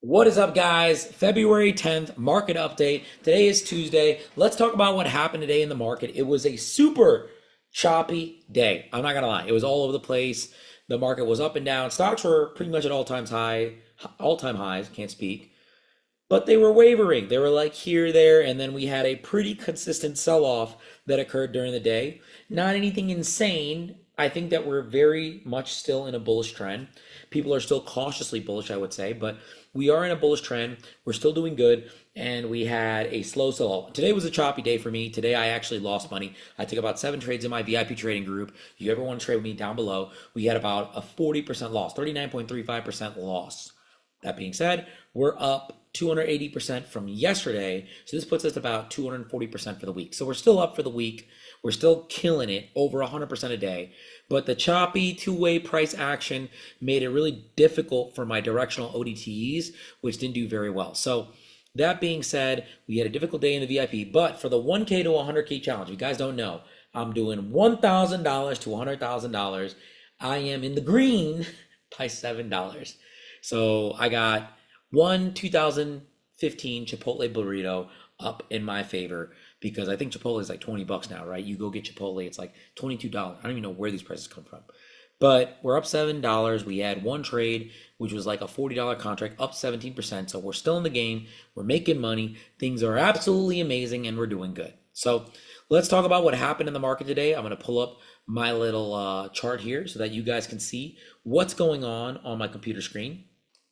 What is up, guys? February 10th, market update. Today is Tuesday. Let's talk about what happened today in the market. It was a super choppy day. I'm not gonna lie. It was all over the place. The market was up and down. Stocks were pretty much at all-time highs, can't speak. But they were wavering. They were like here, there, and then we had a pretty consistent sell-off that occurred during the day. Not anything insane. I think that we're very much still in a bullish trend. People are still cautiously bullish, I would say, but we are in a bullish trend. We're still doing good, and we had a slow sell-off. Today was a choppy day for me. Today I actually lost money. I took about 7 trades in my VIP trading group. If you ever want to trade with me, down below, we had about a 40% loss, 39.35% loss. That being said, we're up 280% from yesterday. So this puts us about 240% for the week. So we're still up for the week. We're still killing it over 100% a day. But the choppy two-way price action made it really difficult for my directional ODTs, which didn't do very well. So that being said, we had a difficult day in the VIP. But for the 1K to 100K challenge, if you guys don't know, I'm doing $1,000 to $100,000. I am in the green by $7. So I got one 2015 Chipotle burrito up in my favor because I think Chipotle is like 20 bucks now, right? You go get Chipotle, it's like $22. I don't even know where these prices come from. But we're up $7. We had one trade, which was like a $40 contract, up 17%. So we're still in the game. We're making money. Things are absolutely amazing and we're doing good. So let's talk about what happened in the market today. I'm going to pull up my little chart here so that you guys can see what's going on my computer screen.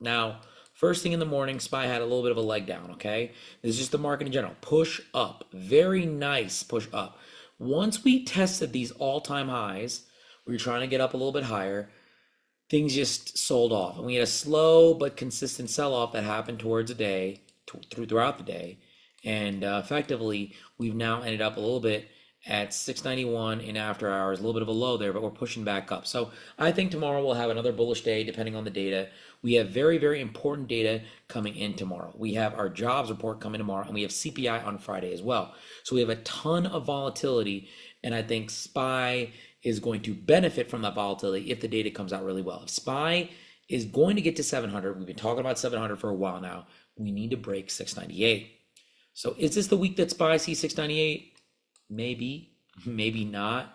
Now, first thing in the morning, SPY had a little bit of a leg down, okay? This is just the market in general. Push up. Very nice push up. Once we tested these all-time highs, we were trying to get up a little bit higher. Things just sold off. And we had a slow but consistent sell-off that happened towards the day, throughout the day. And effectively, we've now ended up a little bit at 691 in after hours, a little bit of a low there, but we're pushing back up. So I think tomorrow we'll have another bullish day depending on the data. We have very, very important data coming in tomorrow. We have our jobs report coming tomorrow, and we have CPI on Friday as well. So we have a ton of volatility, and I think SPY is going to benefit from that volatility if the data comes out really well. If SPY is going to get to 700, we've been talking about 700 for a while now, we need to break 698. So is this the week that SPY sees 698? Maybe, maybe not.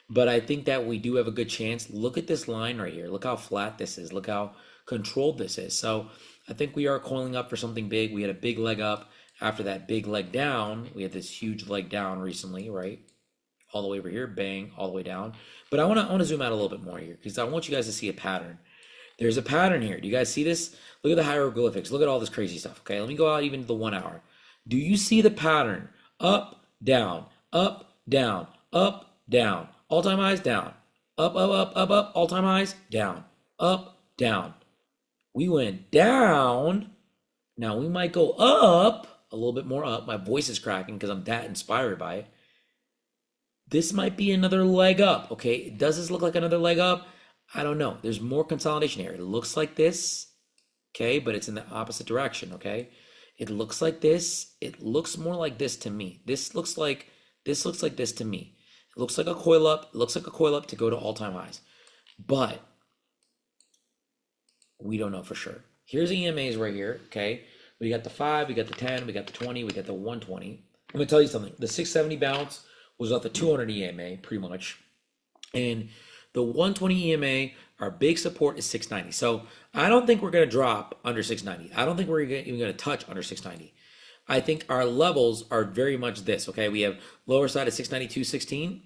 But I think that we do have a good chance. Look at this line right here. Look how flat this is. Look how controlled this is. So I think we are coiling up for something big. We had a big leg up after that big leg down. We had this huge leg down recently, right? All the way over here, bang, all the way down. But I want to zoom out a little bit more here because I want you guys to see a pattern. There's a pattern here. Do you guys see this? Look at the hieroglyphics. Look at all this crazy stuff. Okay, let me go out even to the 1 hour. Do you see the pattern? Up, down, up, down, up, down. All-time highs, down. Up, up, up, up, up. All-time highs, down. Up, down. We went down. Now we might go up, a little bit more up. My voice is cracking because I'm that inspired by it. This might be another leg up, okay? Does this look like another leg up? I don't know. There's more consolidation here. It looks like this, okay? But it's in the opposite direction, okay? It looks like this. It looks more like this to me. This looks like this to me. It looks like a coil up. It looks like a coil up to go to all-time highs. But we don't know for sure. Here's the EMAs right here, okay? We got the 5, we got the 10, we got the 20, we got the 120. I'm going to tell you something. The 670 bounce was off the 200 EMA, pretty much. And the 120 EMA, our big support is 690. So I don't think we're going to drop under 690. I don't think we're even going to touch under 690. I think our levels are very much this, okay? We have lower side of 692.16.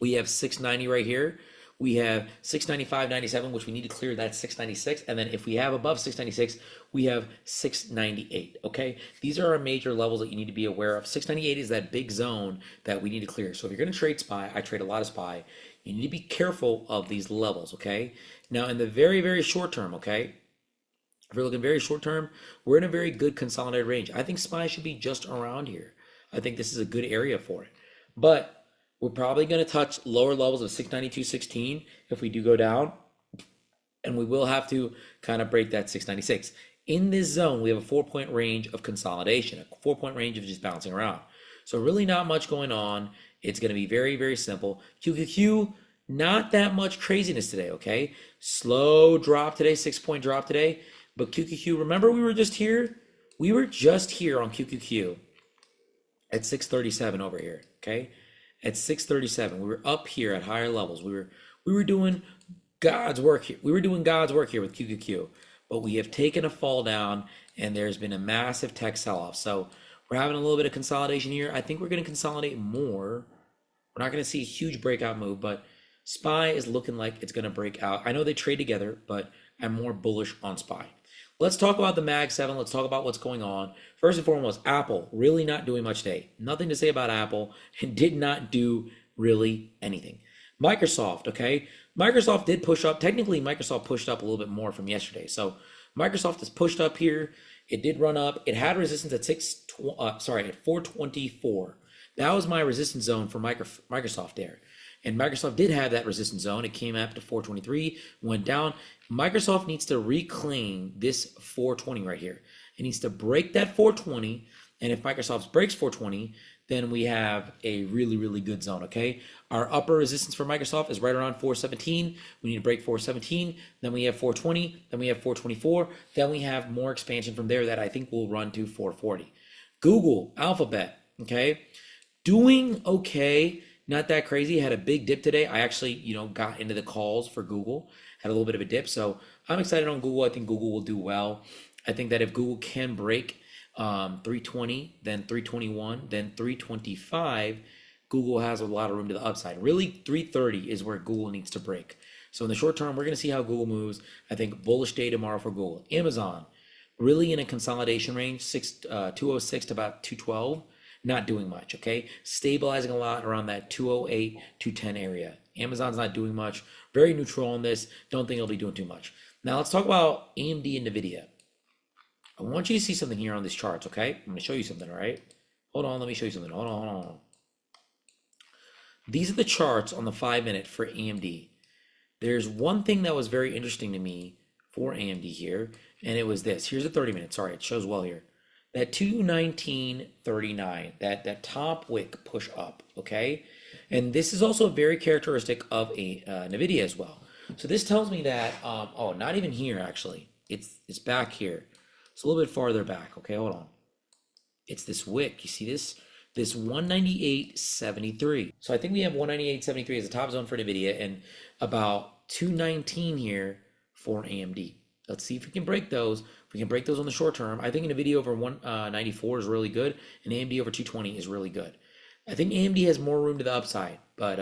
We have 690 right here. We have 695.97, which we need to clear that 696. And then if we have above 696, we have 698, okay? These are our major levels that you need to be aware of. 698 is that big zone that we need to clear. So if you're going to trade SPY, I trade a lot of SPY, you need to be careful of these levels, okay? Now, in the very, very short term, okay? If we're looking very short term, we're in a very good consolidated range. I think SPY should be just around here. I think this is a good area for it. But we're probably going to touch lower levels of 692.16 if we do go down. And we will have to kind of break that 696. In this zone, we have a 4-point range of consolidation, a 4-point range of just bouncing around. So really not much going on. It's going to be very, very simple. QQQ, not that much craziness today, okay? Slow drop today, 6-point drop today. But QQQ, remember we were just here? We were just here on QQQ at 637 over here, okay? At 637, we were up here at higher levels. We were doing God's work here. We were doing God's work here with QQQ, but we have taken a fall down, and there's been a massive tech sell-off. So we're having a little bit of consolidation here. I think we're going to consolidate more. We're not going to see a huge breakout move, but SPY is looking like it's going to break out. I know they trade together, but I'm more bullish on SPY. Let's talk about the Mag 7. Let's talk about what's going on. First and foremost, Apple really not doing much today. Nothing to say about Apple, and did not do really anything. Microsoft, okay? Microsoft did push up. Technically, Microsoft pushed up a little bit more from yesterday. So Microsoft has pushed up here. It did run up. It had resistance at at 424. That was my resistance zone for Microsoft there. And Microsoft did have that resistance zone. It came up to 423, went down. Microsoft needs to reclaim this 420 right here. It needs to break that 420. And if Microsoft breaks 420, then we have a really, really good zone, okay? Our upper resistance for Microsoft is right around 417. We need to break 417. Then we have 420. Then we have 424. Then we have more expansion from there that I think will run to 440. Google, Alphabet, okay? Doing okay. Not that crazy. Had a big dip today. I actually, got into the calls for Google. Had a little bit of a dip. So I'm excited on Google. I think Google will do well. I think that if Google can break 320, then 321, then 325, Google has a lot of room to the upside. Really, 330 is where Google needs to break. So in the short term, we're going to see how Google moves. I think bullish day tomorrow for Google. Amazon, really in a consolidation range, 206 to about 212. Not doing much, okay? Stabilizing a lot around that 208, 210 area. Amazon's not doing much. Very neutral on this. Don't think it'll be doing too much. Now let's talk about AMD and NVIDIA. I want you to see something here on these charts, okay? I'm going to show you something, all right? Hold on, let me show you something. Hold on. These are the charts on the 5-minute for AMD. There's one thing that was very interesting to me for AMD here, and it was this. Here's a 30-minute. Sorry, it shows well here. That 219.39, that top wick push up, okay? And this is also very characteristic of a NVIDIA as well. So this tells me that, not even here actually. It's back here. It's a little bit farther back, okay? Hold on. It's this wick. You see this? This 198.73. So I think we have 198.73 as a top zone for NVIDIA and about 219 here for AMD. Let's see if we can break those. If we can break those on the short term, I think NVIDIA over 194 is really good, and AMD over 220 is really good. I think AMD has more room to the upside, but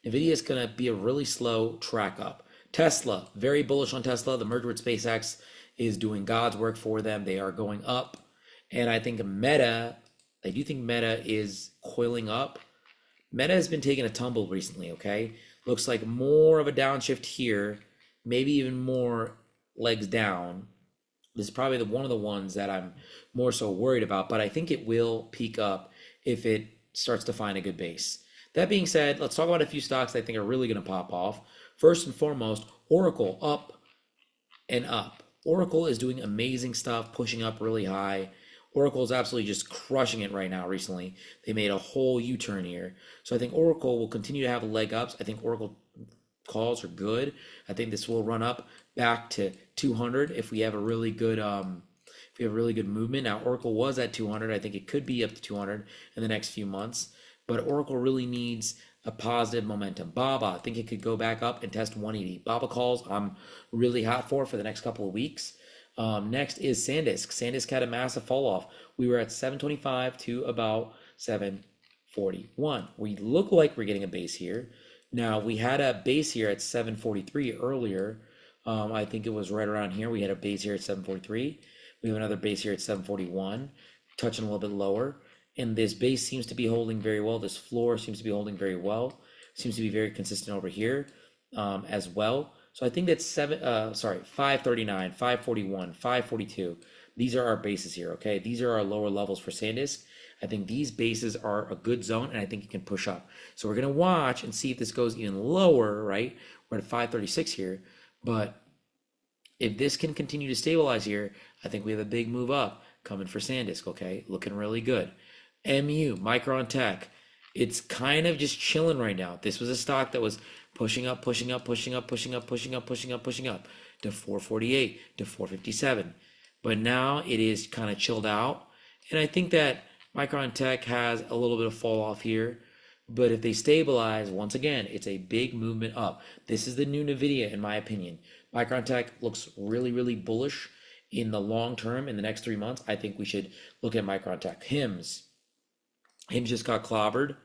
NVIDIA is going to be a really slow track up. Tesla, very bullish on Tesla. The merger with SpaceX is doing God's work for them. They are going up. And I think Meta, I do think Meta is coiling up. Meta has been taking a tumble recently, okay? Looks like more of a downshift here, maybe even more legs down. This is probably one of the ones that I'm more so worried about, but I think it will peak up if it starts to find a good base. That being said, let's talk about a few stocks that I think are really going to pop off. First and foremost, Oracle, up and up. Oracle is doing amazing stuff, pushing up really high. Oracle is absolutely just crushing it right now recently. They made a whole U-turn here. So I think Oracle will continue to have leg ups. I think Oracle calls are good. I think this will run up back to 200 if we have a really good movement. Now Oracle was at 200. I think it could be up to 200 in the next few months. But Oracle really needs a positive momentum. Baba, I think it could go back up and test 180. Baba calls I'm really hot for the next couple of weeks. Next is SanDisk. SanDisk had a massive fall off. We were at 725 to about 741. We look like we're getting a base here. Now we had a base here at 743 earlier. I think it was right around here. We had a base here at 743. We have another base here at 741, touching a little bit lower. And this base seems to be holding very well. This floor seems to be holding very well. Seems to be very consistent over here as well. So I think that's 539, 541, 542. These are our bases here, okay? These are our lower levels for SanDisk. I think these bases are a good zone, and I think it can push up. So we're going to watch and see if this goes even lower, right? We're at 536 here. But if this can continue to stabilize here, I think we have a big move up coming for SanDisk, okay? Looking really good. MU, Micron Tech, it's kind of just chilling right now. This was a stock that was pushing up, pushing up, pushing up, pushing up, pushing up, pushing up, pushing up. to 448 to 457. But now it is kind of chilled out. And I think that Micron Tech has a little bit of fall off here. But if they stabilize, once again, it's a big movement up. This is the new NVIDIA, in my opinion. Micron Tech looks really, really bullish in the long term. In the next 3 months, I think we should look at Micron Tech. HIMS just got clobbered.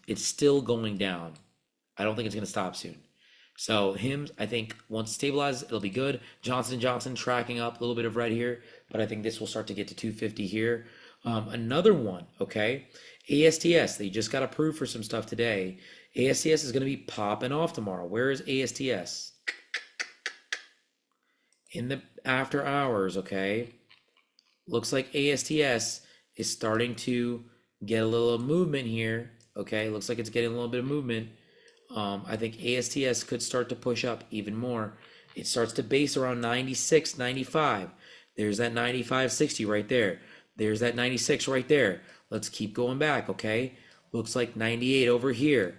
It's still going down. I don't think it's going to stop soon. So HIMS, I think once it stabilizes, it'll be good. Johnson & Johnson tracking up a little bit of red here, but I think this will start to get to 250 here. Another one, okay, ASTS, they just got approved for some stuff today. ASTS is going to be popping off tomorrow. Where is ASTS? In the after hours, okay. Looks like ASTS is starting to get a little movement here, okay. Looks like it's getting a little bit of movement. I think ASTS could start to push up even more. It starts to base around 96, 95. There's that 95.60 right there. There's that 96 right there. Let's keep going back, okay? Looks like 98 over here.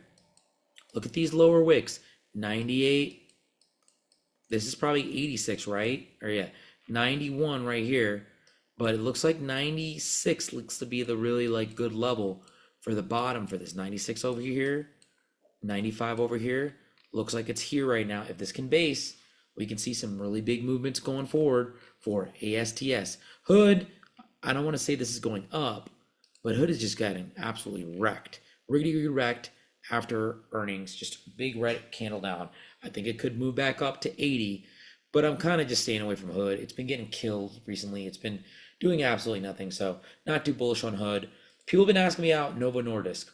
Look at these lower wicks. 98. This is probably 86, right? Or yeah, 91 right here. But it looks like 96 looks to be the really like good level for the bottom for this. 96 over here. 95 over here. Looks like it's here right now. If this can base, we can see some really big movements going forward for ASTS. Hood, I don't want to say this is going up, but Hood is just getting absolutely wrecked. Riggedy wrecked after earnings. Just big red candle down. I think it could move back up to 80, but I'm kind of just staying away from Hood. It's been getting killed recently. It's been doing absolutely nothing, so not too bullish on Hood. People have been asking me out Novo Nordisk.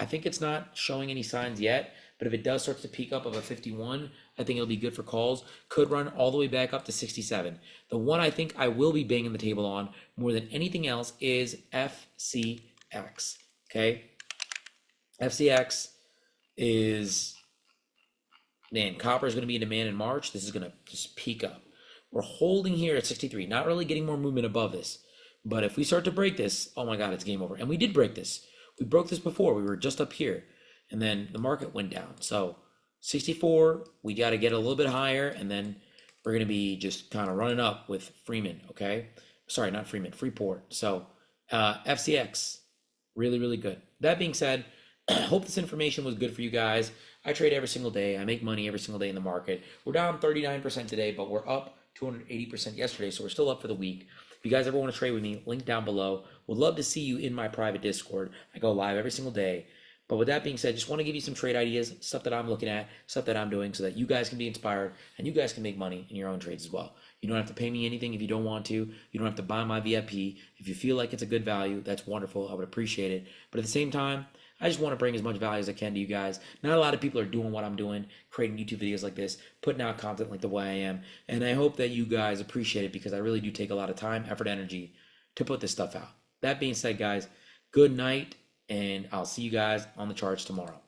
I think it's not showing any signs yet, but if it does start to peak up of a 51, I think it'll be good for calls. Could run all the way back up to 67. The one I think I will be banging the table on more than anything else is FCX. Okay? FCX is, man, copper is going to be in demand in March. This is going to just peak up. We're holding here at 63, not really getting more movement above this. But if we start to break this, oh my God, it's game over. And we did break this. We broke this before. We were just up here, and then the market went down. So 64, we got to get a little bit higher, and then we're going to be just kind of running up with Freeman, okay? Sorry, not Freeman, Freeport. So FCX, really, really good. That being said, I hope this information was good for you guys. I trade every single day. I make money every single day in the market. We're down 39% today, but we're up 280% yesterday, so we're still up for the week. If you guys ever want to trade with me, link down below. Would love to see you in my private Discord. I go live every single day. But with that being said, just want to give you some trade ideas, stuff that I'm looking at, stuff that I'm doing so that you guys can be inspired and you guys can make money in your own trades as well. You don't have to pay me anything if you don't want to. You don't have to buy my VIP. If you feel like it's a good value, that's wonderful. I would appreciate it. But at the same time, I just want to bring as much value as I can to you guys. Not a lot of people are doing what I'm doing, creating YouTube videos like this, putting out content like the way I am. And I hope that you guys appreciate it because I really do take a lot of time, effort, energy to put this stuff out. That being said, guys, good night, and I'll see you guys on the charts tomorrow.